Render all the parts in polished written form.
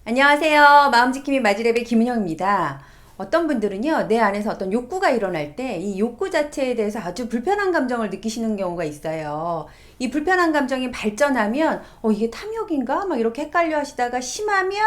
안녕하세요. 마음지킴이 마지랩의 김은영입니다. 어떤 분들은요, 내 안에서 어떤 욕구가 일어날 때 이 욕구 자체에 대해서 아주 불편한 감정을 느끼시는 경우가 있어요. 이 불편한 감정이 발전하면 이게 탐욕인가? 막 이렇게 헷갈려 하시다가 심하면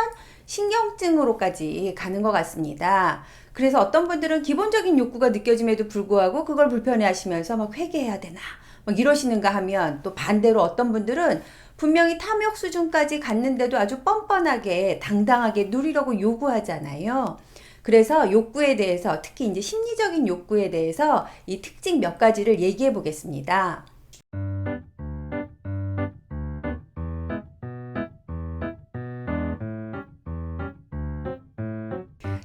신경증으로까지 가는 것 같습니다. 그래서 어떤 분들은 기본적인 욕구가 느껴짐에도 불구하고 그걸 불편해 하시면서 막 회개해야 되나? 막 이러시는가 하면, 또 반대로 어떤 분들은 분명히 탐욕 수준까지 갔는데도 아주 뻔뻔하게 당당하게 누리려고 요구하잖아요. 그래서 욕구에 대해서, 특히 이제 심리적인 욕구에 대해서 이 특징 몇 가지를 얘기해 보겠습니다.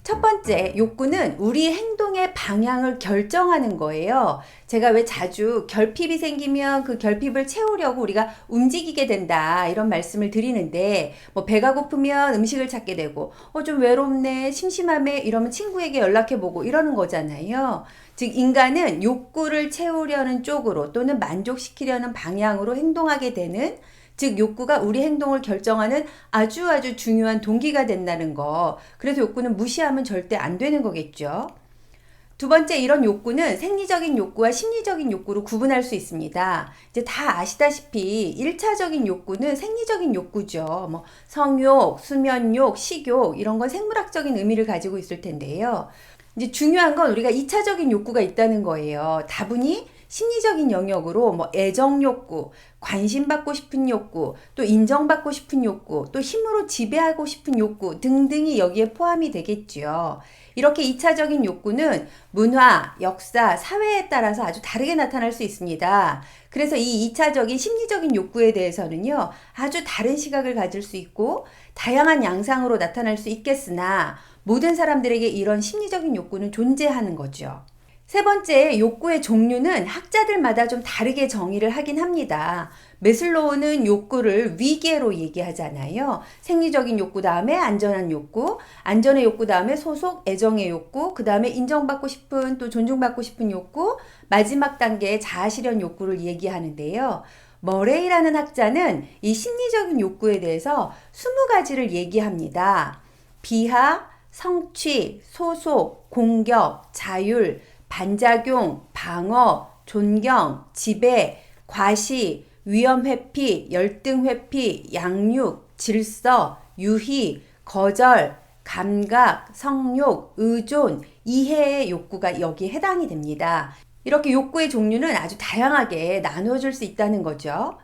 첫 번째, 욕구는 우리 행동의 방향을 결정하는 거예요. 제가 왜 자주 결핍이 생기면 그 결핍을 채우려고 우리가 움직이게 된다, 이런 말씀을 드리는데, 배가 고프면 음식을 찾게 되고, 좀 외롭네, 심심하네, 이러면 친구에게 연락해보고 이러는 거잖아요. 즉, 인간은 욕구를 채우려는 쪽으로 또는 만족시키려는 방향으로 행동하게 되는, 즉 욕구가 우리 행동을 결정하는 아주 중요한 동기가 된다는 거. 그래서 욕구는 무시하면 절대 안 되는 거겠죠. 두 번째, 이런 욕구는 생리적인 욕구와 심리적인 욕구로 구분할 수 있습니다. 이제 다 아시다시피 1차적인 욕구는 생리적인 욕구죠. 성욕, 수면욕, 식욕, 이런 건 생물학적인 의미를 가지고 있을 텐데요. 이제 중요한 건 우리가 2차적인 욕구가 있다는 거예요. 다분히 심리적인 영역으로 애정 욕구, 관심받고 싶은 욕구, 또 인정받고 싶은 욕구, 또 힘으로 지배하고 싶은 욕구 등등이 여기에 포함이 되겠죠. 이렇게 2차적인 욕구는 문화, 역사, 사회에 따라서 아주 다르게 나타날 수 있습니다. 그래서 이 2차적인 심리적인 욕구에 대해서는요, 아주 다른 시각을 가질 수 있고 다양한 양상으로 나타날 수 있겠으나 모든 사람들에게 이런 심리적인 욕구는 존재하는 거죠. 세 번째, 욕구의 종류는 학자들마다 좀 다르게 정의를 하긴 합니다. 매슬로우는 욕구를 위계로 얘기하잖아요. 생리적인 욕구 다음에 안전한 욕구, 안전의 욕구 다음에 소속, 애정의 욕구, 그 다음에 인정받고 싶은, 또 존중받고 싶은 욕구, 마지막 단계의 자아실현 욕구를 얘기하는데요. 머레이라는 학자는 이 심리적인 욕구에 대해서 20가지를 얘기합니다. 비하, 성취, 소속, 공격, 자율, 반작용, 방어, 존경, 지배, 과시, 위험 회피, 열등 회피, 양육, 질서, 유희, 거절, 감각, 성욕, 의존, 이해의 욕구가 여기에 해당이 됩니다. 이렇게 욕구의 종류는 아주 다양하게 나누어질 수 있다는 거죠.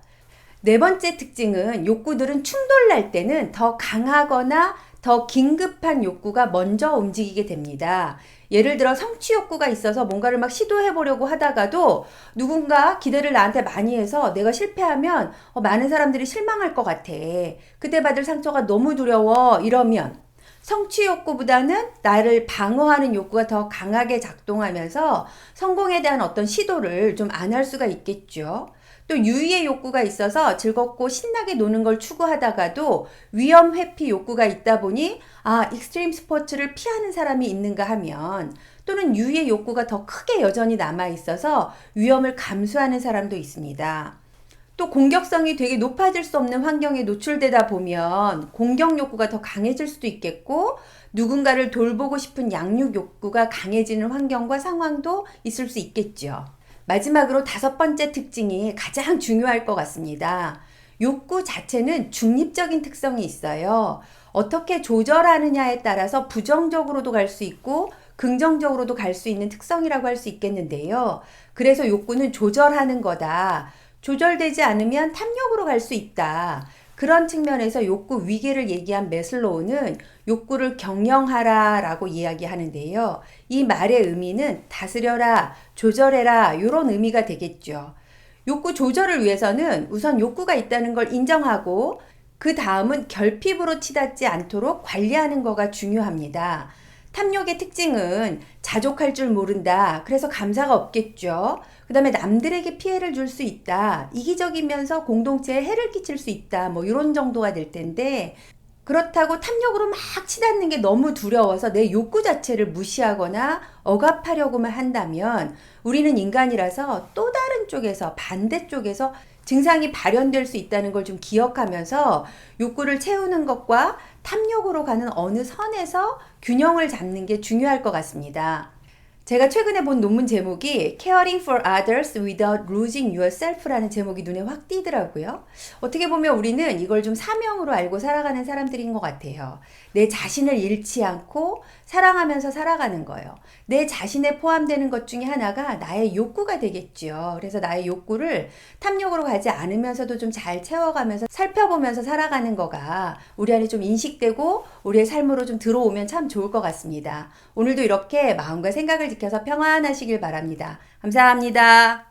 네 번째 특징은 욕구들은 충돌날 때는 더 강하거나 더 긴급한 욕구가 먼저 움직이게 됩니다. 예를 들어 성취 욕구가 있어서 뭔가를 막 시도해 보려고 하다가도 누군가 기대를 나한테 많이 해서 내가 실패하면 많은 사람들이 실망할 것 같아. 그때 받을 상처가 너무 두려워. 이러면 성취 욕구보다는 나를 방어하는 욕구가 더 강하게 작동하면서 성공에 대한 어떤 시도를 좀 안 할 수가 있겠죠. 또 유의의 욕구가 있어서 즐겁고 신나게 노는 걸 추구하다가도 위험 회피 욕구가 있다 보니 익스트림 스포츠를 피하는 사람이 있는가 하면, 또는 유의의 욕구가 더 크게 여전히 남아 있어서 위험을 감수하는 사람도 있습니다. 또 공격성이 되게 높아질 수 없는 환경에 노출되다 보면 공격 욕구가 더 강해질 수도 있겠고, 누군가를 돌보고 싶은 양육 욕구가 강해지는 환경과 상황도 있을 수 있겠죠. 마지막으로 5번째 특징이 가장 중요할 것 같습니다. 욕구 자체는 중립적인 특성이 있어요. 어떻게 조절하느냐에 따라서 부정적으로도 갈 수 있고 긍정적으로도 갈 수 있는 특성이라고 할 수 있겠는데요. 그래서 욕구는 조절하는 거다. 조절되지 않으면 탐욕으로 갈 수 있다. 그런 측면에서 욕구 위계를 얘기한 매슬로우는 욕구를 경영하라 라고 이야기하는데요. 이 말의 의미는 다스려라, 조절해라, 이런 의미가 되겠죠. 욕구 조절을 위해서는 우선 욕구가 있다는 걸 인정하고, 그 다음은 결핍으로 치닫지 않도록 관리하는 거가 중요합니다. 탐욕의 특징은 자족할 줄 모른다. 그래서 감사가 없겠죠. 그 다음에 남들에게 피해를 줄 수 있다. 이기적이면서 공동체에 해를 끼칠 수 있다. 이런 정도가 될 텐데, 그렇다고 탐욕으로 막 치닫는 게 너무 두려워서 내 욕구 자체를 무시하거나 억압하려고만 한다면 우리는 인간이라서 또 다른 쪽에서, 반대쪽에서 증상이 발현될 수 있다는 걸 좀 기억하면서 욕구를 채우는 것과 탐욕으로 가는 어느 선에서 균형을 잡는 게 중요할 것 같습니다. 제가 최근에 본 논문 제목이 Caring for Others Without Losing Yourself라는 제목이 눈에 확 띄더라고요. 어떻게 보면 우리는 이걸 좀 사명으로 알고 살아가는 사람들인 것 같아요. 내 자신을 잃지 않고 사랑하면서 살아가는 거예요. 내 자신에 포함되는 것 중에 하나가 나의 욕구가 되겠죠. 그래서 나의 욕구를 탐욕으로 가지 않으면서도 좀 잘 채워가면서 살펴보면서 살아가는 거가 우리 안에 좀 인식되고 우리의 삶으로 좀 들어오면 참 좋을 것 같습니다. 오늘도 이렇게 마음과 생각을 지켜서 평안하시길 바랍니다. 감사합니다.